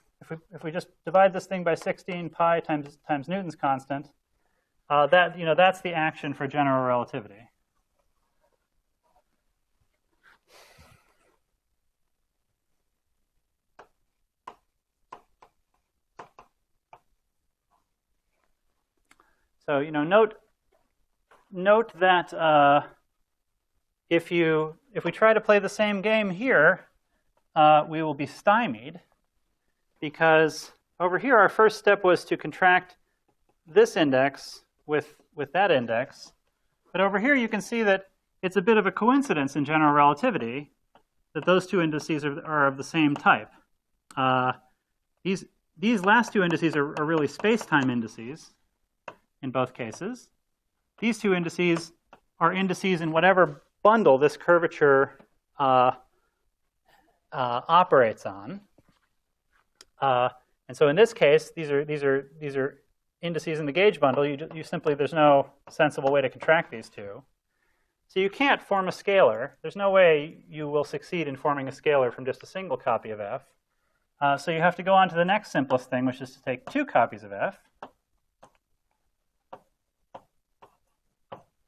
A: if we just divide this thing by 16 pi times Newton's constant, that's the action for general relativity. So note that if we try to play the same game here, we will be stymied, because over here our first step was to contract this index with that index. But over here you can see that it's a bit of a coincidence in general relativity that those two indices are of the same type. These last two indices are really space-time indices in both cases. These two indices are indices in whatever bundle this curvature operates on. And so in this case, these are indices in the gauge bundle. You simply, there's no sensible way to contract these two. So you can't form a scalar. There's no way you will succeed in forming a scalar from just a single copy of f. So you have to go on to the next simplest thing, which is to take two copies of f.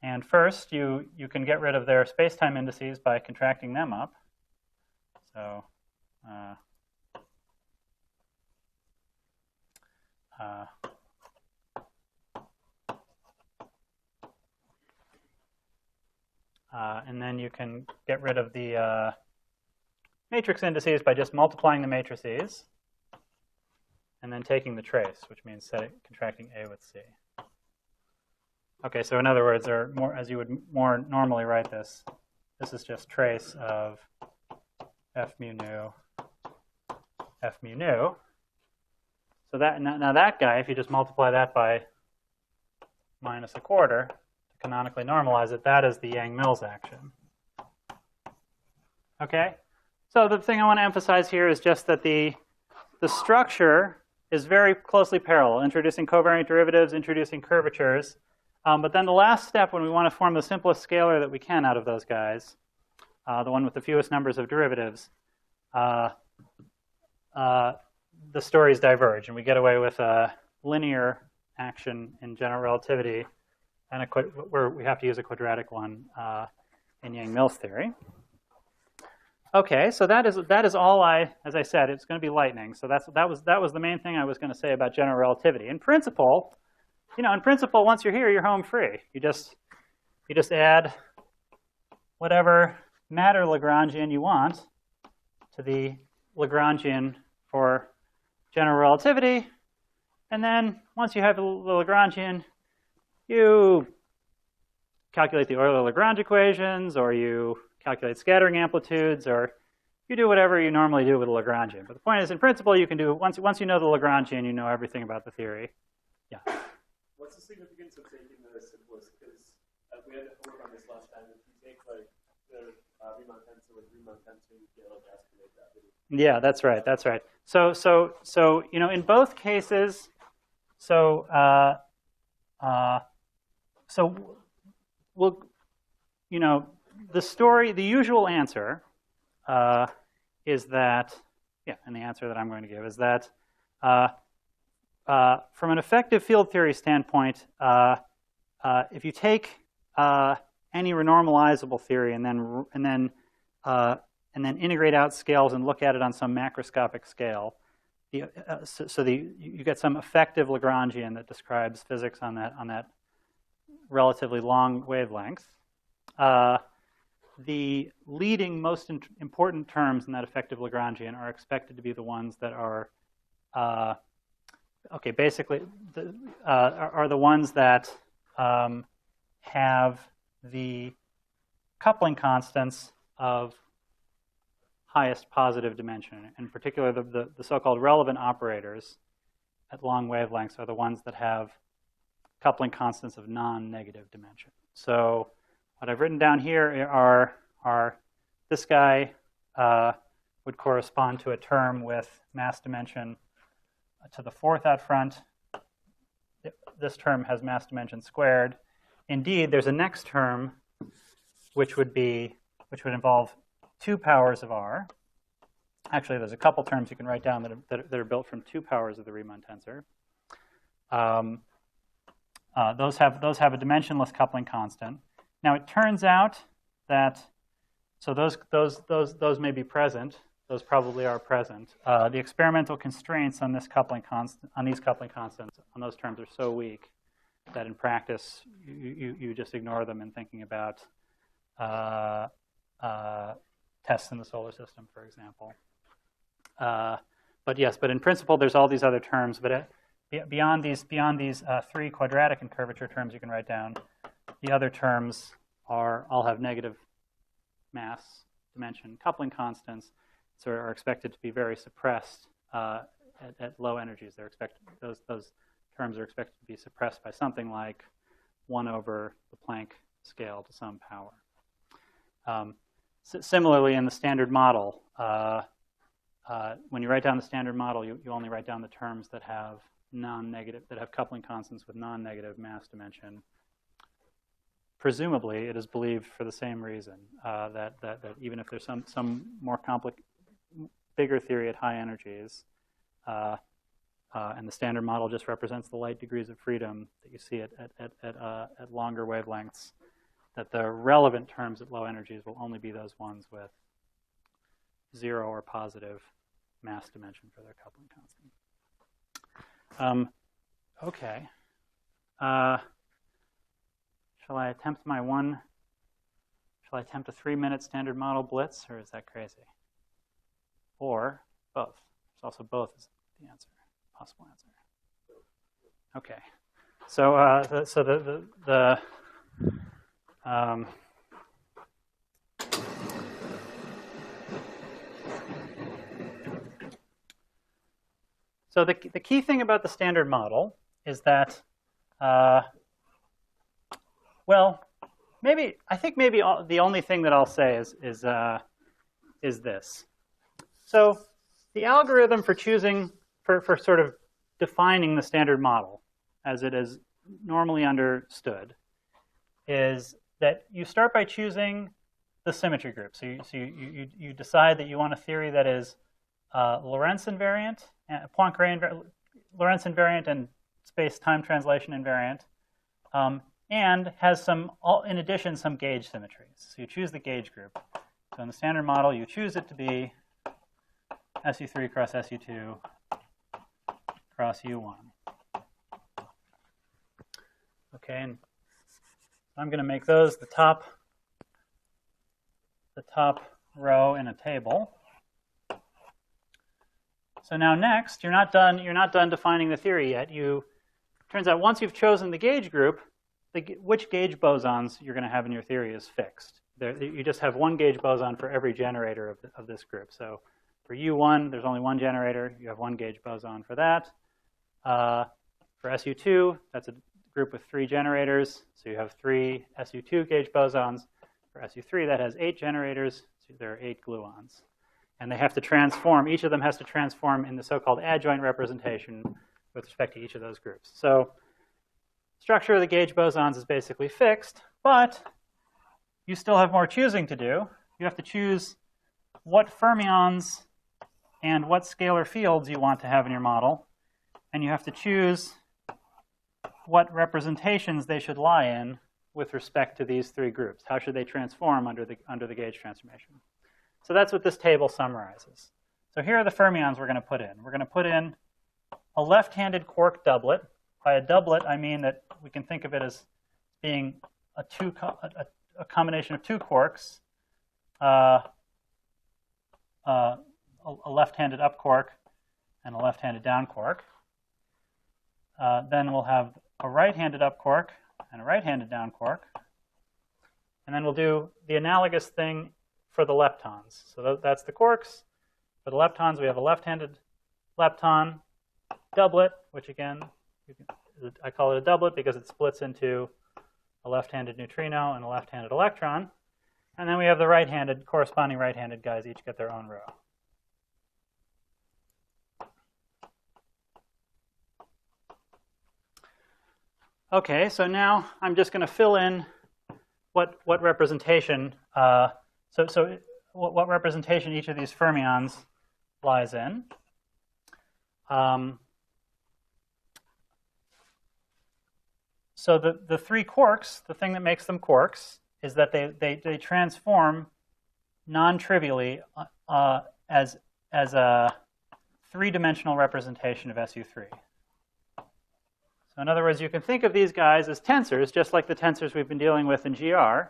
A: And first, you can get rid of their space-time indices by contracting them up. So and then you can get rid of the matrix indices by just multiplying the matrices and then taking the trace, which means contracting A with C. Okay, so in other words, or more, as you would more normally write this, this is just trace of f mu nu, f mu nu. So that now that guy, if you just multiply that by minus a quarter to canonically normalize it, that is the Yang-Mills action. Okay, so the thing I want to emphasize here is just that the structure is very closely parallel, introducing covariant derivatives, introducing curvatures. But then the last step, when we want to form the simplest scalar that we can out of those guys, the one with the fewest numbers of derivatives, the stories diverge, and we get away with a linear action in general relativity, and where we have to use a quadratic one in Yang-Mills theory. Okay, so that is all as I said, it's going to be lightning. So that was the main thing I was going to say about general relativity. In principle, once you're here, you're home free. You just add whatever matter Lagrangian you want to the Lagrangian for general relativity, and then once you have the Lagrangian, you calculate the Euler-Lagrange equations, or you calculate scattering amplitudes, or you do whatever you normally do with a Lagrangian. But the point is, in principle, you can do once you know the Lagrangian, you know everything about the theory. Yeah.
B: What's the significance of taking the simplest? Because we had to work on this last time. If you take like the Riemann tensor with Riemann tensor, you get like estimate gravity.
A: Yeah, that's right. That's right. So in both cases, the usual answer is that, and the answer that I'm going to give is that from an effective field theory standpoint, if you take any renormalizable theory and then integrate out scales and look at it on some macroscopic scale, you get some effective Lagrangian that describes physics on that relatively long wavelength. The leading, most important terms in that effective Lagrangian are expected to be the ones that are basically are the ones that have the coupling constants of highest positive dimension. In particular, the so-called relevant operators at long wavelengths are the ones that have coupling constants of non-negative dimension. So what I've written down here are this guy would correspond to a term with mass dimension to the fourth out front. This term has mass dimension squared. Indeed, there's a next term which would involve 2 powers of r. Actually, there's a couple terms you can write down that are built from 2 powers of the Riemann tensor. Those have a dimensionless coupling constant. Now it turns out that those may be present. Those probably are present. The experimental constraints on these coupling constants, on those terms are so weak that in practice you just ignore them in thinking about tests in the solar system, for example. But in principle, there's all these other terms. But beyond these 3 quadratic and curvature terms you can write down, the other terms all have negative mass dimension coupling constants, so are expected to be very suppressed at low energies. Those terms are expected to be suppressed by something like 1 over the Planck scale to some power. Similarly, in the standard model, when you write down the standard model, you only write down the terms that have non-negative, that have coupling constants with non-negative mass dimension. Presumably, it is believed for the same reason that even if there's some more complex, bigger theory at high energies, and the standard model just represents the light degrees of freedom that you see at longer wavelengths, that the relevant terms at low energies will only be those ones with 0 or positive mass dimension for their coupling constant. Okay. Shall I attempt a 3-minute standard model blitz, or is that crazy? Or both. There's also both is the answer, possible answer. Okay. So the key thing about the standard model is that, I think maybe the only thing that I'll say is this. So the algorithm for choosing, for sort of defining the standard model as it is normally understood is that you start by choosing the symmetry group. So you decide that you want a theory that is Lorentz invariant, Poincare Lorentz invariant, and space-time translation invariant, and has in addition, some gauge symmetries. So you choose the gauge group. So in the standard model, you choose it to be SU3 cross SU2 cross U1. Okay, and I'm going to make those the top row in a table. So now next, you're not done defining the theory yet. Turns out once you've chosen the gauge group, which gauge bosons you're going to have in your theory is fixed. You just have one gauge boson for every generator of this group. So for U1, there's only one generator. You have one gauge boson for that. For SU2, that's a group with 3 generators. So you have 3 SU2 gauge bosons. For SU3, that has 8 generators. So there are 8 gluons. And they have to transform. Each of them has to transform in the so-called adjoint representation with respect to each of those groups. So structure of the gauge bosons is basically fixed, but you still have more choosing to do. You have to choose what fermions and what scalar fields you want to have in your model. And you have to choose what representations they should lie in with respect to these 3 groups. How should they transform under the gauge transformation? So that's what this table summarizes. So here are the fermions we're going to put in. We're going to put in a left-handed quark doublet. By a doublet, I mean that we can think of it as being a combination of 2 quarks, a left-handed up quark and a left-handed down quark. Then we'll have a right-handed up quark and a right-handed down quark. And then we'll do the analogous thing for the leptons. So that's the quarks. For the leptons, we have a left-handed lepton doublet, which again, I call it a doublet because it splits into a left-handed neutrino and a left-handed electron. And then we have the corresponding right-handed guys each get their own row. Okay, so now I'm just going to fill in what representation what representation each of these fermions lies in. So the 3 quarks, the thing that makes them quarks, is that they transform non-trivially as a 3-dimensional representation of SU3. So in other words, you can think of these guys as tensors, just like the tensors we've been dealing with in GR,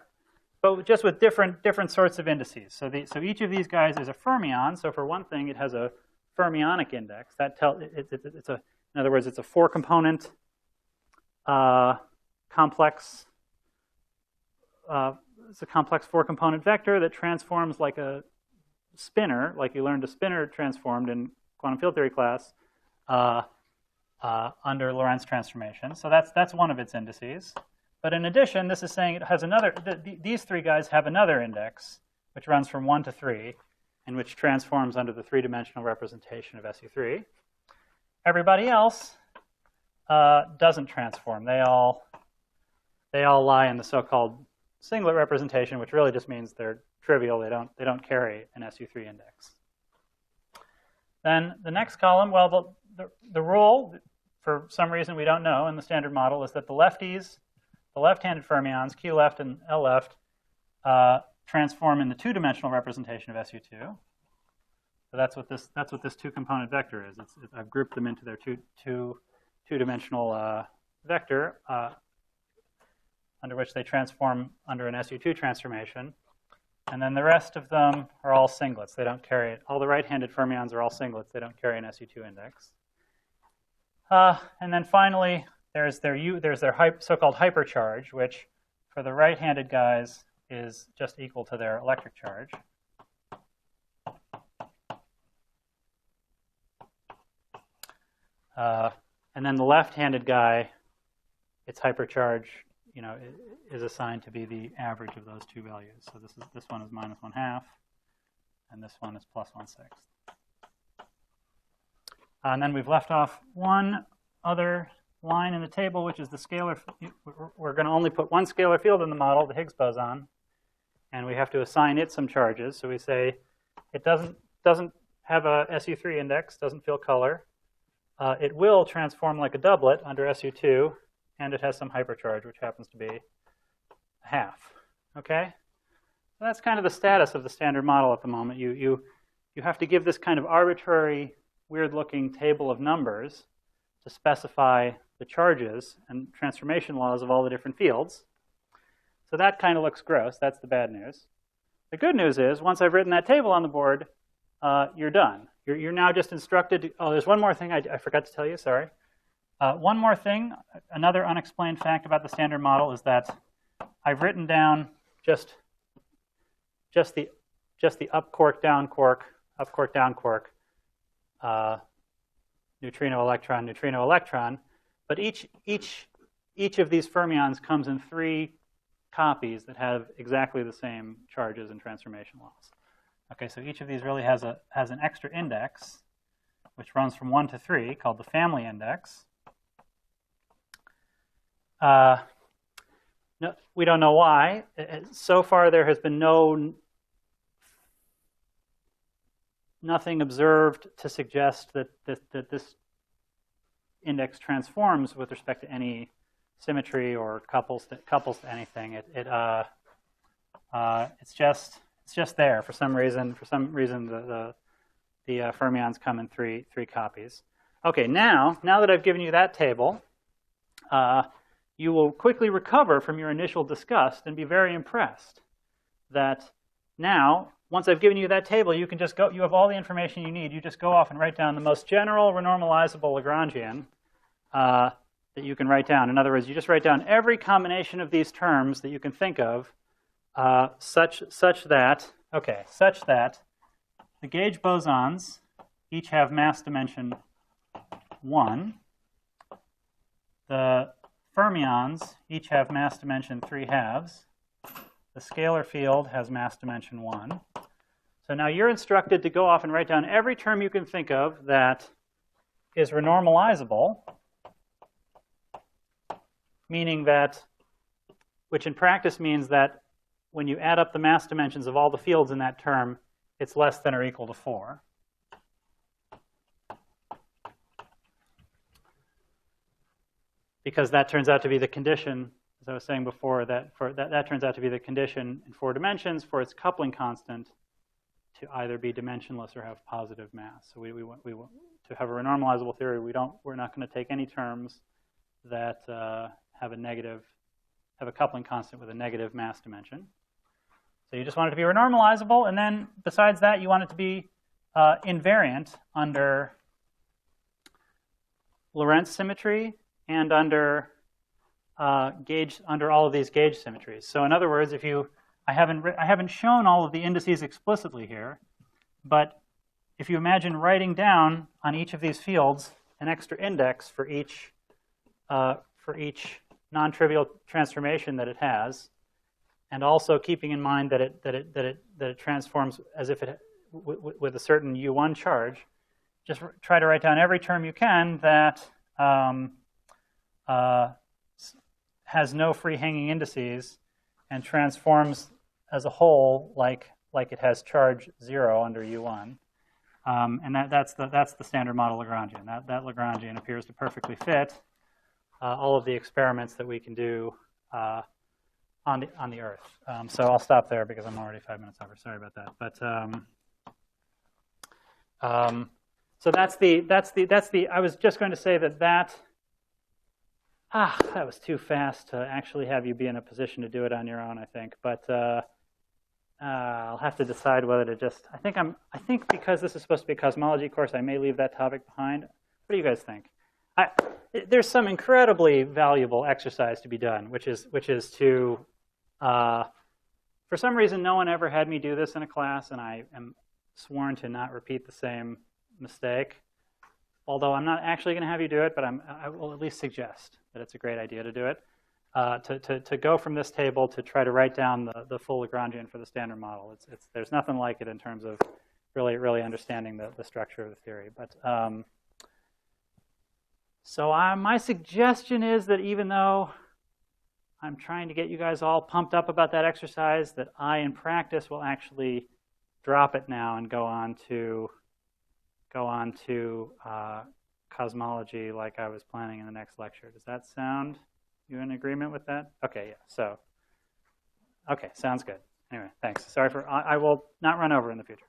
A: but just with different sorts of indices. So each of these guys is a fermion. So for one thing, it has a fermionic index. In other words, it's a 4-component complex. It's a complex 4-component vector that transforms like a spinner, like you learned a spinner transformed in quantum field theory class under Lorentz transformation. So that's one of its indices. But in addition, this is saying it has another, these three guys have another index, which runs from 1 to 3, and which transforms under the three-dimensional representation of SU3. Everybody else doesn't transform. They all lie in the so-called singlet representation, which really just means they're trivial. They don't carry an SU3 index. Then the next column, well, the rule, for some reason we don't know in the standard model, is that the lefties, the left-handed fermions, Q left and L left, transform in the two-dimensional representation of SU2. So that's what this two-component vector is. I've grouped them into their two-dimensional vector under which they transform under an SU2 transformation. And then the rest of them are all singlets. They don't carry it. All the right-handed fermions are all singlets. They don't carry an SU2 index. And then finally, there's their so-called hypercharge, which for the right-handed guys is just equal to their electric charge. And then the left-handed guy, its hypercharge, is assigned to be the average of those two values. So this one is minus 1/2, and this one is plus 1/6. And then we've left off one other line in the table, which is the scalar. We're going to only put one scalar field in the model, the Higgs boson, and we have to assign it some charges. So we say it doesn't have a SU3 index, doesn't feel color. It will transform like a doublet under SU2, and it has some hypercharge, which happens to be 1/2. Okay? So that's kind of the status of the standard model at the moment. You have to give this kind of arbitrary, weird-looking table of numbers to specify the charges and transformation laws of all the different fields. So that kind of looks gross. That's the bad news. The good news is, once I've written that table on the board, you're done. You're now just instructed to, oh, there's one more thing I forgot to tell you, sorry. One more thing, another unexplained fact about the standard model is that I've written down just the up quark, down quark, up quark, down quark, neutrino, electron, but each of these fermions comes in 3 copies that have exactly the same charges and transformation laws. Okay, so each of these really has an extra index, which runs from 1 to 3, called the family index. No, we don't know why. So far, there has been nothing observed to suggest that this index transforms with respect to any symmetry or couples to anything. It's just there for some reason. For some reason, the fermions come in three copies. Okay, now that I've given you that table, you will quickly recover from your initial disgust and be very impressed that now, once I've given you that table, you can just go. You have all the information you need. You just go off and write down the most general renormalizable Lagrangian that you can write down. In other words, you just write down every combination of these terms that you can think of, such that the gauge bosons each have mass dimension 1. The fermions each have mass dimension 3/2. The scalar field has mass dimension 1. So now you're instructed to go off and write down every term you can think of that is renormalizable, which in practice means that when you add up the mass dimensions of all the fields in that term, it's less than or equal to 4. Because that turns out to be the condition, as I was saying before, that turns out to be the condition in 4 dimensions for its coupling constant to either be dimensionless or have positive mass. So we want to have a renormalizable theory. We're not going to take any terms that have a coupling constant with a negative mass dimension. So you just want it to be renormalizable, and then besides that, you want it to be invariant under Lorentz symmetry and under all of these gauge symmetries. So in other words, I haven't shown all of the indices explicitly here, but if you imagine writing down on each of these fields an extra index for each non-trivial transformation that it has, and also keeping in mind that it transforms as if it with a certain U1 charge, just try to write down every term you can that has no free hanging indices and transforms as a whole like it has charge 0 under U1. And that's the standard model Lagrangian. That Lagrangian appears to perfectly fit all of the experiments that we can do on the Earth. So I'll stop there because I'm already 5 minutes over. Sorry about that. But so that's the. I was just going to say that was too fast to actually have you be in a position to do it on your own, I think. But I'll have to decide whether to just. I think because this is supposed to be a cosmology course, I may leave that topic behind. What do you guys think? There's some incredibly valuable exercise to be done, which is to. For some reason, no one ever had me do this in a class, and I am sworn to not repeat the same mistake. Although I'm not actually going to have you do it, but I will at least suggest that it's a great idea to do it. To go from this table to try to write down the full Lagrangian for the standard model. There's nothing like it in terms of really understanding the structure of the theory. But so my suggestion is that even though I'm trying to get you guys all pumped up about that exercise, that I, in practice, will actually drop it now and go on to cosmology like I was planning in the next lecture. Does that sound, you in agreement with that? Okay, yeah, so, okay, sounds good. Anyway, thanks. Sorry for, I will not run over in the future.